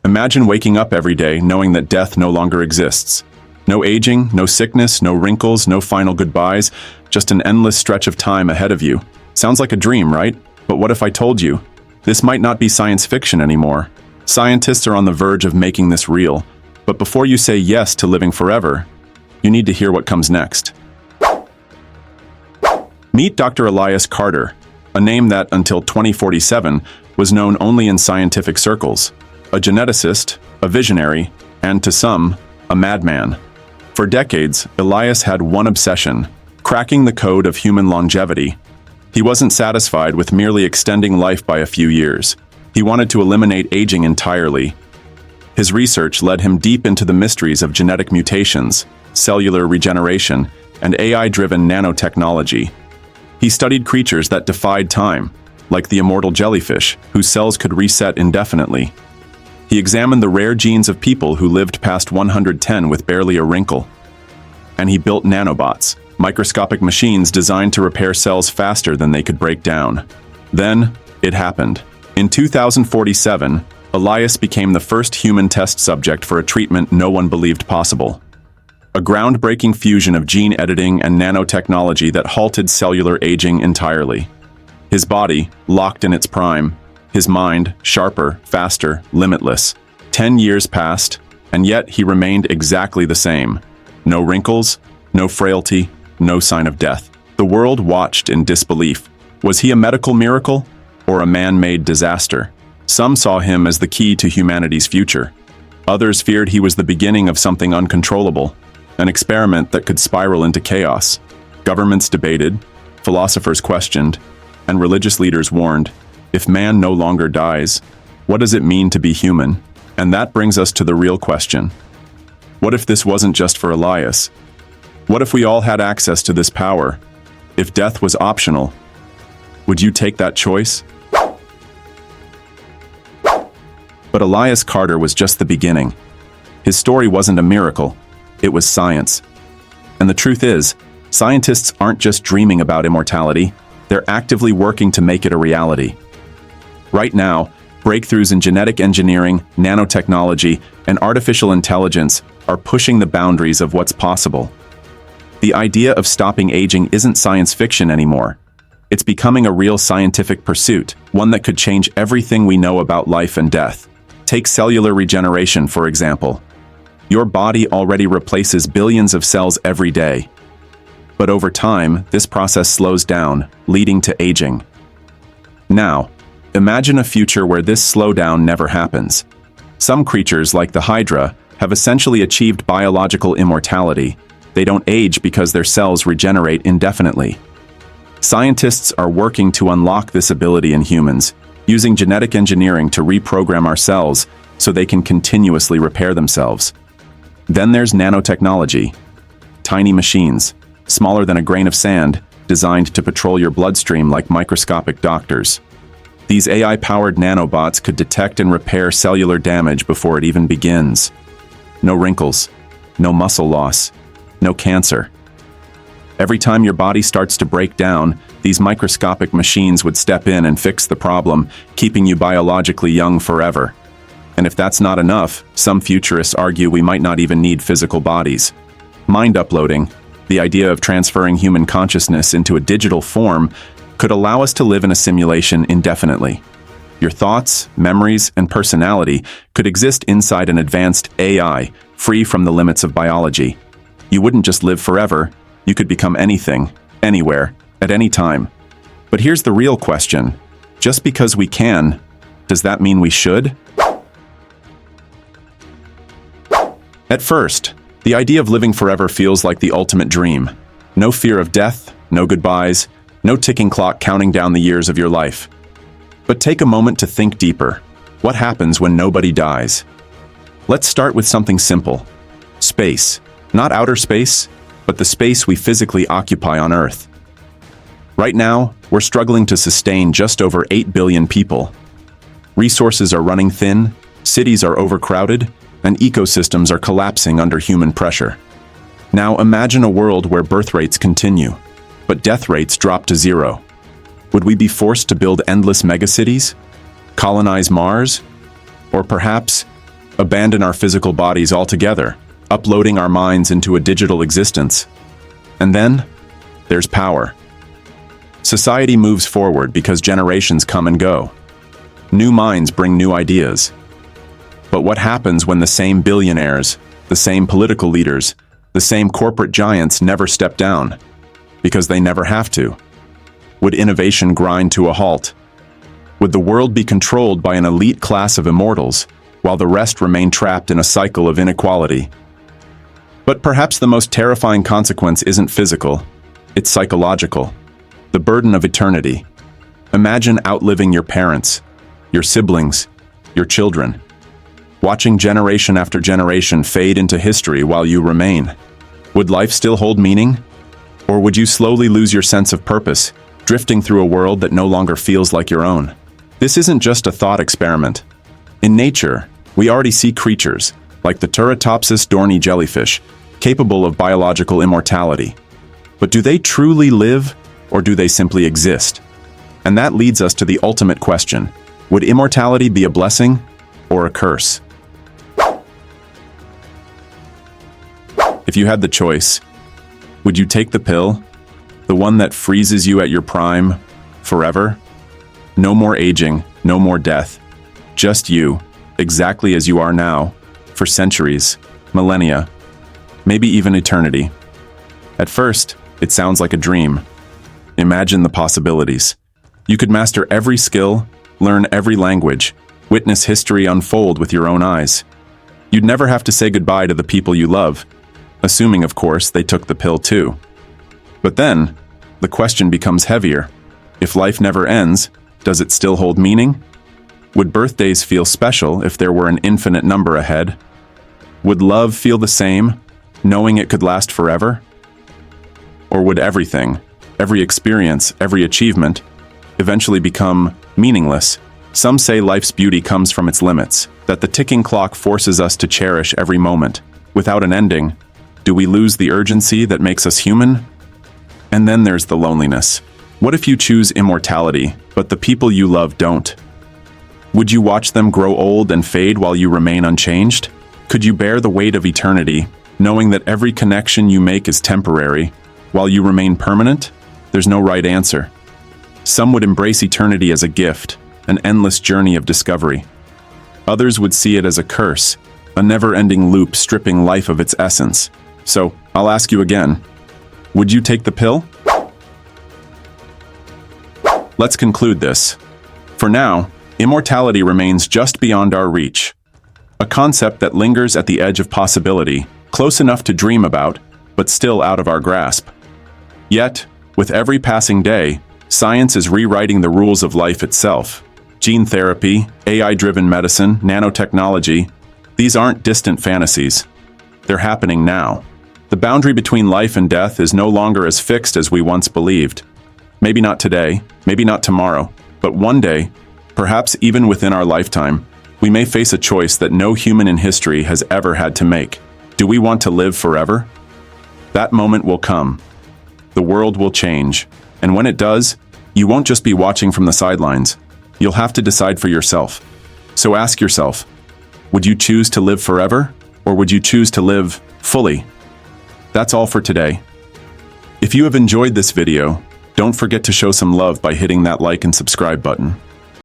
Imagine waking up every day knowing that death no longer exists. No aging, no sickness, no wrinkles, no final goodbyes, just an endless stretch of time ahead of you. Sounds like a dream, right? But what if I told you? This might not be science fiction anymore. Scientists are on the verge of making this real. But before you say yes to living forever, you need to hear what comes next. Meet Dr. Elias Carter, a name that, until 2047, was known only in scientific circles. A geneticist, a visionary, and to some, a madman. For decades, Elias had one obsession: cracking the code of human longevity. He wasn't satisfied with merely extending life by a few years. He wanted to eliminate aging entirely. His research led him deep into the mysteries of genetic mutations, cellular regeneration, and AI-driven nanotechnology. He studied creatures that defied time, like the immortal jellyfish, whose cells could reset indefinitely. He examined the rare genes of people who lived past 110 with barely a wrinkle. And he built nanobots, microscopic machines designed to repair cells faster than they could break down. Then, it happened. In 2047, Elias became the first human test subject for a treatment no one believed possible. A groundbreaking fusion of gene editing and nanotechnology that halted cellular aging entirely. His body, locked in its prime. His mind, sharper, faster, limitless. 10 years passed, and yet he remained exactly the same. No wrinkles, no frailty, no sign of death. The world watched in disbelief. Was he a medical miracle or a man-made disaster? Some saw him as the key to humanity's future. Others feared he was the beginning of something uncontrollable, an experiment that could spiral into chaos. Governments debated, philosophers questioned, and religious leaders warned, if man no longer dies, what does it mean to be human? And that brings us to the real question. What if this wasn't just for Elias? What if we all had access to this power? If death was optional, would you take that choice? But Elias Carter was just the beginning. His story wasn't a miracle, it was science. And the truth is, scientists aren't just dreaming about immortality, they're actively working to make it a reality. Right now, breakthroughs in genetic engineering, nanotechnology, and artificial intelligence are pushing the boundaries of what's possible. The idea of stopping aging isn't science fiction anymore. It's becoming a real scientific pursuit, one that could change everything we know about life and death. Take cellular regeneration, for example. Your body already replaces billions of cells every day. But over time, this process slows down, leading to aging. Now, imagine a future where this slowdown never happens. Some creatures, like the Hydra, have essentially achieved biological immortality. They don't age because their cells regenerate indefinitely. Scientists are working to unlock this ability in humans, using genetic engineering to reprogram our cells so they can continuously repair themselves. Then there's nanotechnology. Tiny machines, smaller than a grain of sand, designed to patrol your bloodstream like microscopic doctors. These AI-powered nanobots could detect and repair cellular damage before it even begins. No wrinkles, no muscle loss, no cancer. Every time your body starts to break down, these microscopic machines would step in and fix the problem, keeping you biologically young forever. And if that's not enough, some futurists argue we might not even need physical bodies. Mind uploading, the idea of transferring human consciousness into a digital form, could allow us to live in a simulation indefinitely. Your thoughts, memories, and personality could exist inside an advanced AI, free from the limits of biology. You wouldn't just live forever, you could become anything, anywhere, at any time. But here's the real question. Just because we can, does that mean we should? At first, the idea of living forever feels like the ultimate dream. No fear of death, no goodbyes, no ticking clock counting down the years of your life. But take a moment to think deeper. What happens when nobody dies? Let's start with something simple. Space. Not outer space, but the space we physically occupy on Earth. Right now, we're struggling to sustain just over 8 billion people. Resources are running thin, cities are overcrowded, and ecosystems are collapsing under human pressure. Now imagine a world where birth rates continue, but death rates drop to zero. Would we be forced to build endless megacities? Colonize Mars? Or perhaps abandon our physical bodies altogether, uploading our minds into a digital existence. And then, there's power. Society moves forward because generations come and go. New minds bring new ideas. But what happens when the same billionaires, the same political leaders, the same corporate giants never step down? Because they never have to. Would innovation grind to a halt? Would the world be controlled by an elite class of immortals, while the rest remain trapped in a cycle of inequality? But perhaps the most terrifying consequence isn't physical, it's psychological. The burden of eternity. Imagine outliving your parents, your siblings, your children. Watching generation after generation fade into history while you remain. Would life still hold meaning? Or would you slowly lose your sense of purpose, drifting through a world that no longer feels like your own? This isn't just a thought experiment. In nature, we already see creatures, like the Turritopsis dohrnii jellyfish, capable of biological immortality. But do they truly live, or do they simply exist? And that leads us to the ultimate question. Would immortality be a blessing or a curse? If you had the choice, would you take the pill? The one that freezes you at your prime, forever? No more aging, no more death. Just you, exactly as you are now, for centuries, millennia, maybe even eternity. At first, it sounds like a dream. Imagine the possibilities. You could master every skill, learn every language, witness history unfold with your own eyes. You'd never have to say goodbye to the people you love, assuming, of course, they took the pill too. But then, the question becomes heavier. If life never ends, does it still hold meaning? Would birthdays feel special if there were an infinite number ahead? Would love feel the same, knowing it could last forever? Or would everything, every experience, every achievement, eventually become meaningless? Some say life's beauty comes from its limits, that the ticking clock forces us to cherish every moment. Without an ending, do we lose the urgency that makes us human? And then there's the loneliness. What if you choose immortality, but the people you love don't? Would you watch them grow old and fade while you remain unchanged? Could you bear the weight of eternity, knowing that every connection you make is temporary, while you remain permanent? There's no right answer. Some would embrace eternity as a gift, an endless journey of discovery. Others would see it as a curse, a never-ending loop stripping life of its essence. So, I'll ask you again, would you take the pill? Let's conclude this. For now, immortality remains just beyond our reach. A concept that lingers at the edge of possibility, close enough to dream about, but still out of our grasp. Yet, with every passing day, science is rewriting the rules of life itself. Gene therapy, AI-driven medicine, nanotechnology, these aren't distant fantasies. They're happening now. The boundary between life and death is no longer as fixed as we once believed. Maybe not today, maybe not tomorrow, but one day, perhaps even within our lifetime, we may face a choice that no human in history has ever had to make. Do we want to live forever? That moment will come. The world will change. And when it does, you won't just be watching from the sidelines. You'll have to decide for yourself. So ask yourself, would you choose to live forever, or would you choose to live fully? That's all for today. If you have enjoyed this video, don't forget to show some love by hitting that like and subscribe button.